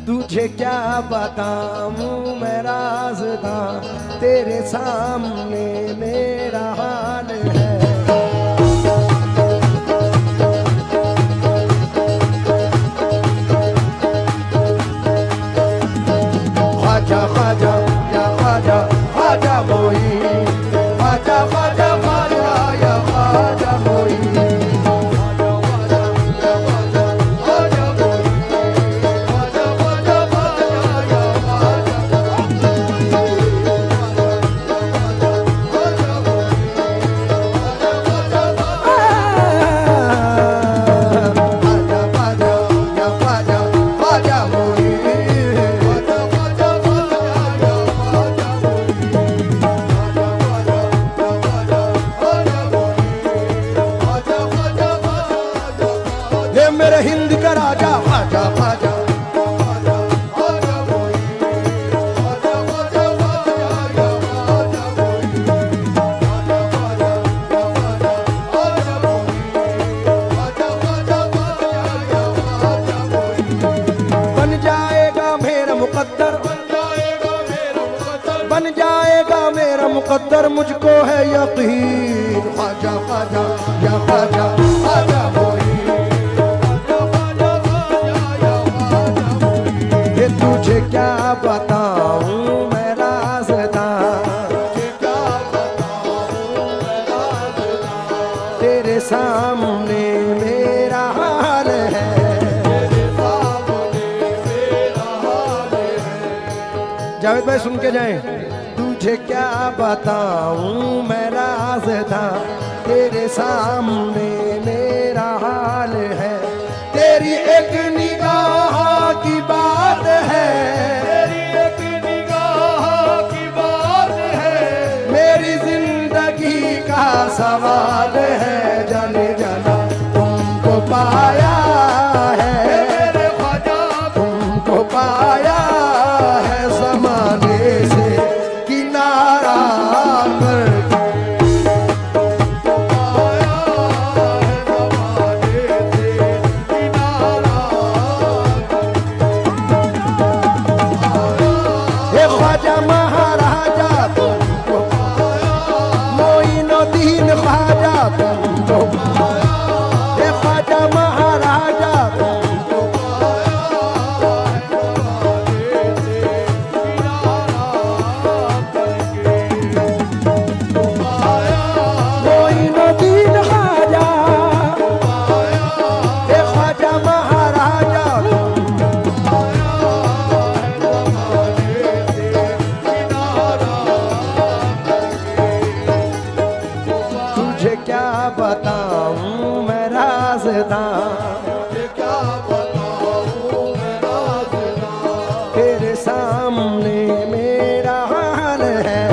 तुझे क्या बताऊं मैं राज़दां, तेरे सामने मेरा हाल है। ख्वाजा ख्वाजा या ख्वाजा ख्वाजा मोई, ख्वाजा ख्वाजा ख्वाजा या ख्वाजा मोई, मेरे हिंद का राजा ख्वाजा ख्वाजा, बन जाएगा मेरा मुकद्दर, बन जाएगा मेरा मुकद्दर, मुझको है यकीन। ख्वाजा ख्वाजा या ख्वाजा ख्वाजा मोई, तुझे क्या बताऊं मैं राज़दां, तेरे सामने मेरा हाल है। जावेद भाई सुन के जाएं। तुझे क्या बताऊं मैं राज़दां, तेरे सामने मेरा हाल है। तेरी एक निगाह की बात है, तेरी एक निगाह की बात है, मेरी जिंदगी का सवाल है। जाने जाना तुमको पाया है मेरे ख्वाजा, तुमको पाया है ज़माने से किनारा करके, ख्वाजा महाराजा तुमको, मोइनुद्दीन ख्वाजा तुमको, ख्वाजा महाराजा तुमको, मोइनुद्दीन ख्वाजा, ख्वाजा महाराजा क्या बताऊं मैं राज़दां, क्या बताऊं मैं राज़दां, तेरे सामने मेरा हाल है।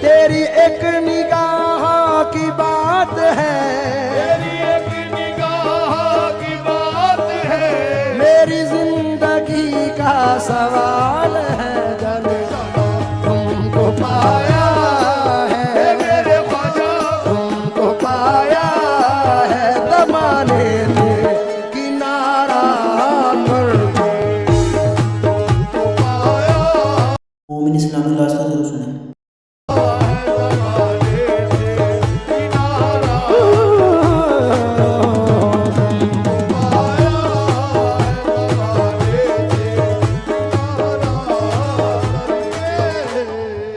तेरी एक निगाह की बात है, तेरी एक निगाह की बात है, मेरी जिंदगी का सवाल है। तुमको पाया है मेरे ख्वाजा, तुमको पाया है ज़माने से किनारा करके, तुमको पाया। मोमिन इस्लामी रास्ता जरूर सुने।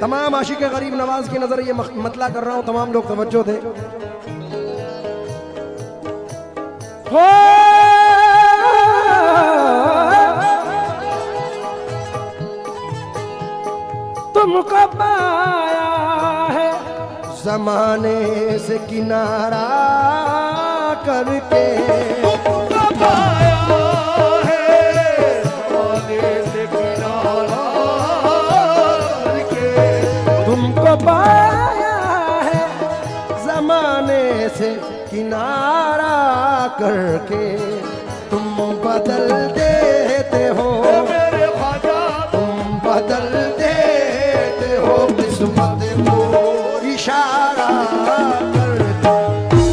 तमाम आशिक गरीब नवाज की नजर ये मतला कर रहा हूं, तमाम लोग तवज्जो दे। तुमको पाया है ज़माने से किनारा करके, तुमको पाया है ज़माने से किनारा करके, तुमको पाया है ज़माने से किनारा करके, तुम बदल देते हो मेरे ख्वाजा, तुम बदल देते हो किस्मत को इशारा करके।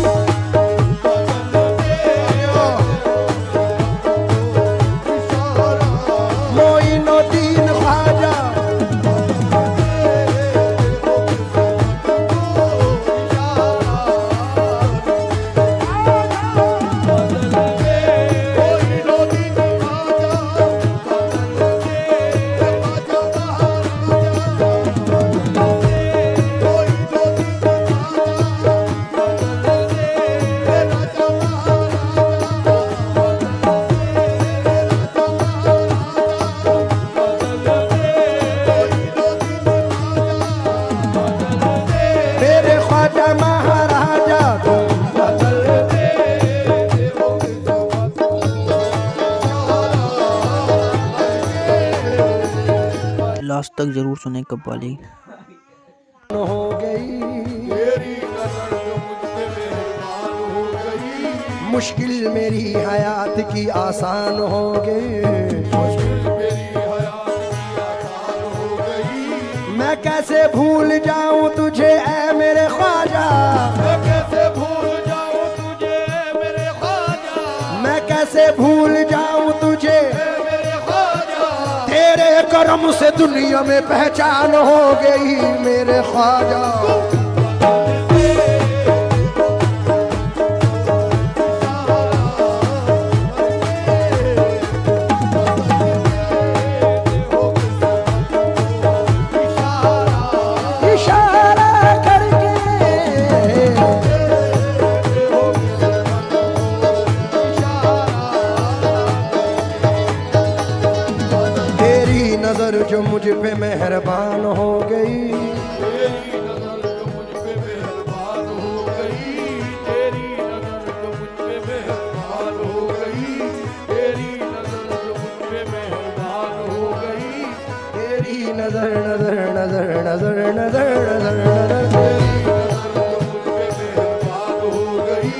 सुने कव्वाली। हो गई तेरी नजर जो मुझ पे मेहरबान हो गई, मुश्किल मेरी हयात की आसान हो गई। मुश्किल मेरी हयात की आसान हो गई। मैं कैसे भूल जाऊं तुझे ऐ मेरे ख्वाजा, मैं कैसे भूल जाऊं तुझे मेरे ख्वाजा, मैं कैसे भूल जाऊं तुझे, मेरे ख्वाजा। तेरे करम से दुनिया में पहचान हो गई मेरे ख्वाजा। इशारा करके तेरी नजर जो मुझ पे मेहरबान हो गई, तेरी नजर जो मुझ पे मेहरबान हो गई, तेरी नजर जो मुझ पे मेहरबान हो गई, तेरी नजर जो मुझ पे मेहरबान हो गई, तेरी नजर नजर नजर नजर नजर नजर नजर तेरी नजर जो मुझ पे मेहरबान हो गई,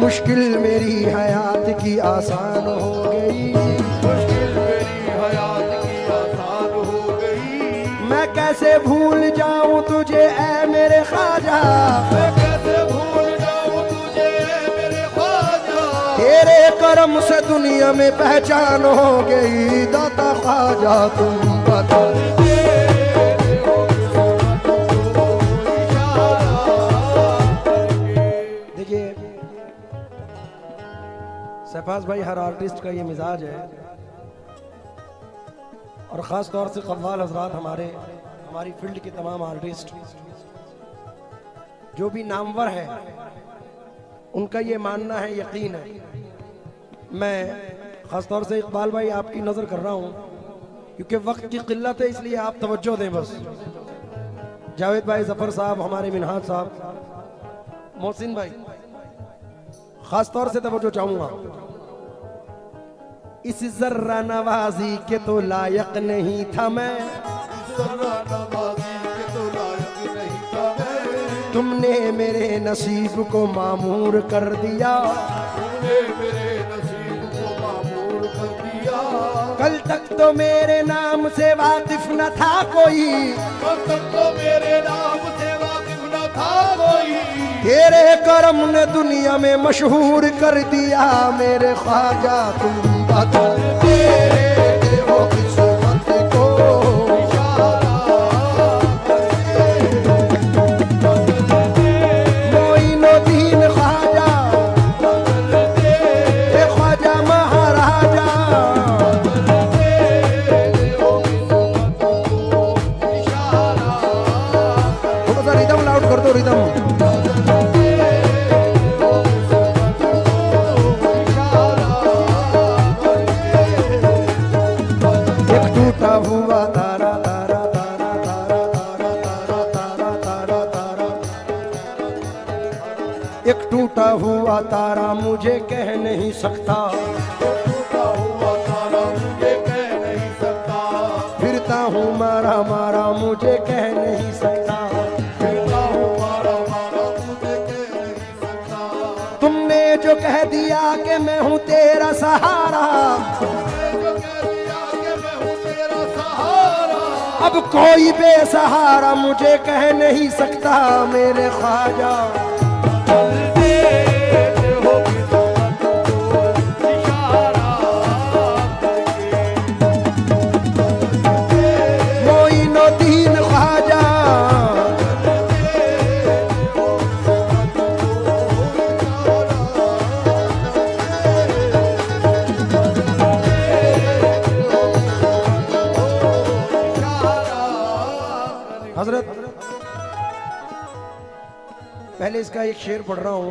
मुश्किल मेरी हयात की आसान हो गई। मुश्किल मेरी हयात की आसान हो गई। मैं कैसे भूल जाऊं तुझे ऐ मेरे ख्वाजा, मैं कैसे भूल जाऊं तुझे मेरे ख्वाजा, तेरे करम से दुनिया में पहचान हो गई। दाता ख्वाजा तुम बता। देखिए शहबाज भाई, हर आर्टिस्ट का ये मिजाज है, और ख़ास तौर से कव्वाल हजरात, हमारी फील्ड के तमाम आर्टिस्ट जो भी नामवर हैं, उनका ये मानना है, यकीन है। मैं ख़ास तौर से इकबाल भाई आपकी नज़र कर रहा हूँ, क्योंकि वक्त की किल्लत है, इसलिए आप तवज्जो दें बस। जावेद भाई, जफ़र साहब, हमारे मिनहाज साहब, मोहसिन भाई, ख़ास तौर से तवज्जो चाहूँगा। इस जर्रा नवाजी के तो लायक नहीं था मैं, जर्रा नवाजी के तो लायक नहीं था मैं, तुमने मेरे नसीब को मामूर कर दिया। तूने मेरे नसीब को मामूर कर दिया। कल तक तो मेरे नाम से वाकिफ न था कोई, कल तक तो मेरे नाम से वाकिफ न था कोई, तेरे करम ने दुनिया में मशहूर कर दिया मेरे ख्वाजा तुम बता। तेरे देवो किस्मत को मोइनुद्दीन ख्वाजा, ए ख्वाजा महाराजा, थोड़ा सा रिदम लाउड कर दो, रिदम। हुआ तारा तारा तारा तारा तारा तारा तारा तारा, एक टूटा हुआ तारा मुझे कह नहीं सकता, टूटा हुआ तारा मुझे कह नहीं सकता, फिरता हूँ मारा मारा मुझे कह नहीं सकता, फिरता हूँ मारा मारा मुझे कह नहीं सकता। तुमने जो कह दिया कि मैं हूँ तेरा सहारा, अब कोई बेसहारा मुझे कह नहीं सकता मेरे ख्वाजा। मोइनुद्दीन ख्वाजा, हजरत पहले इसका एक शेर पढ़ रहा हूं,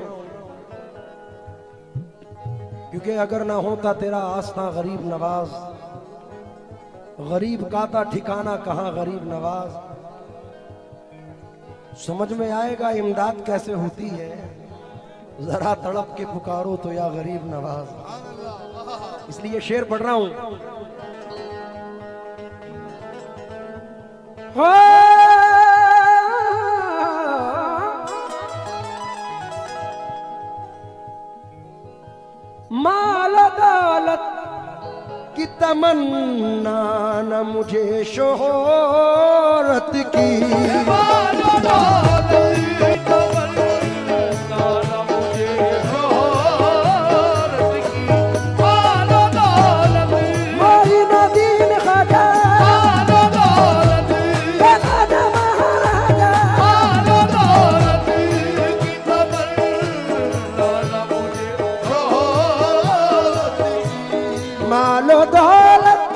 क्योंकि अगर ना होता तेरा आस्था गरीब नवाज, गरीब का था ठिकाना कहां गरीब नवाज, समझ में आएगा इमदाद कैसे होती है, जरा तड़प के पुकारो तो या गरीब नवाज। इसलिए शेर पढ़ रहा हूं। हो माल दौलत की तमन्ना न मुझे शोहरत की मालो दौलत की तमन्ना न मुझे शोहरत की मालो दौलत मोरी नदीन ख्वाजा मालो दौलत ख्वाजा महाराजा मालो दौलत की तमन्ना न मुझे शोहरत की मालो दौलत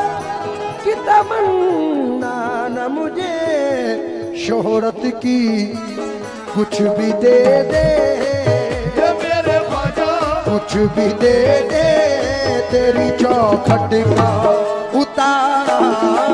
की तमन्ना न मुझे शोहरत की कुछ भी दे दे ये मेरे ख्वाजा कुछ भी दे दे तेरी चौखट का उतार